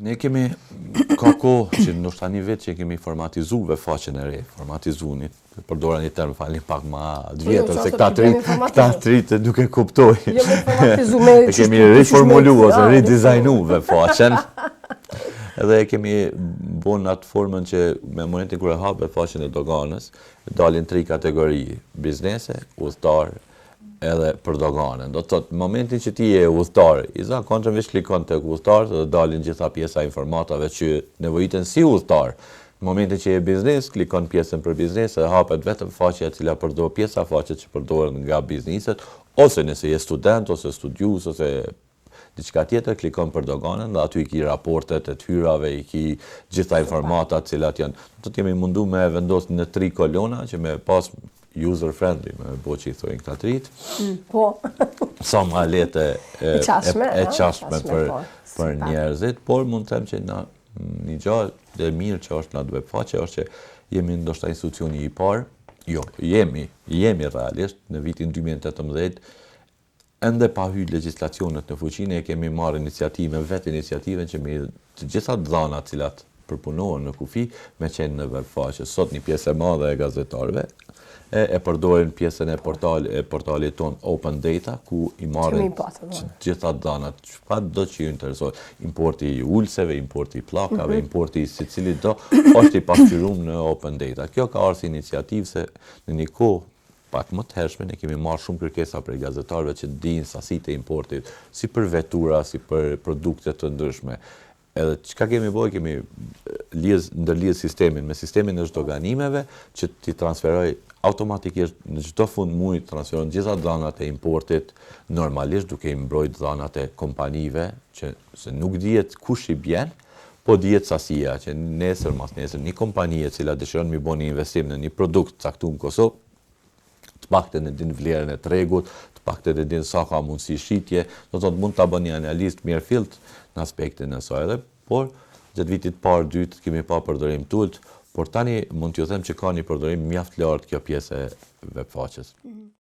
Ne kemi ka kohë që ndoshta një vit që kemi formatizuar faqen e re, formatizuar, përdora një term falni pak më të vjetër se këta tritë duke kuptoj. Jo me formatizuar, e kemi riformuluar ose ridizajnuar faqen. Edhe kemi bën atë formën që me momentin kur e hapet faqen e doganës, dalin 3 kategori: biznese, udhëtar edhe për doganën. Do të thotë, momentin që ti je udhëtar, i zakonshëm veç klikon tek udhëtar dhe dalin gjitha pjesa informatave që nevojiten si udhëtar. Në momentin që je biznes, klikon pjesën për biznes dhe hapet vetëm faqja e cila përdor pjesa faqet që përdoren nga bizneset, ose nëse je student ose studiues ose diçka tjetër, klikon për doganën dhe aty i ki raportet e hyrave, i ki gjitha informatat cilat janë. Do të jemi mundu me vendos në 3 kolona që me pas user-friendly, me bo që i thojnë këta tritë. Po. Sa ma lete e qashme për njerëzit, por mund të them që një gjë dhe mirë që është në web faqe, është që jemi ndoshta institucioni i parë, jo, jemi realisht, në vitin 2018, ende pa hyrë legjislacionet në fuqinë, kemi marrë iniciative që me të gjitha dhënat cilat përpunohen në kufi me qenë në web faqe. Sot një pjesë e madhe e gazetarëve e përdorin pjesën e portalit ton Open Data, ku i marrin gjitha dhënat, çfarë do që ju interesojë, importi i ulseve, importi i pllakave, importi i secilit do, është i pasqyruar në Open Data. Kjo ka ardhur iniciativë se në një kohë pak më të hershme ne kemi marrë shumë kërkesa prej gazetarëve që dinë sasitë e importit, si për vetura, si për produkte të ndryshme. Edhe çka kemi bërë, kemi ndërlidh sistemin me sistemin e zhdoganimeve që ti transferoj automatikisht në çdo fund muaji transferon gjitha dhënat e importit, normalisht duke i mbrojtur dhënat e kompanive që se nuk dihet kush i bjen, po dihet sasia që nesër mas nesër një kompani e cila dëshiron mi bëni investim në një produkt caktuar në Kosovë, të paktën e din vlerën e tregut, të paktën e din sa ka mundësi shitje, do të thotë mund ta bëni një analizë mirë fillt në aspektin e saj edhe, por gjatë vitit parë, dytë kemi pa përdorim tult, por tani mund t'ju them që ka një përdorim mjaft lartë kjo pjesë e web faqes.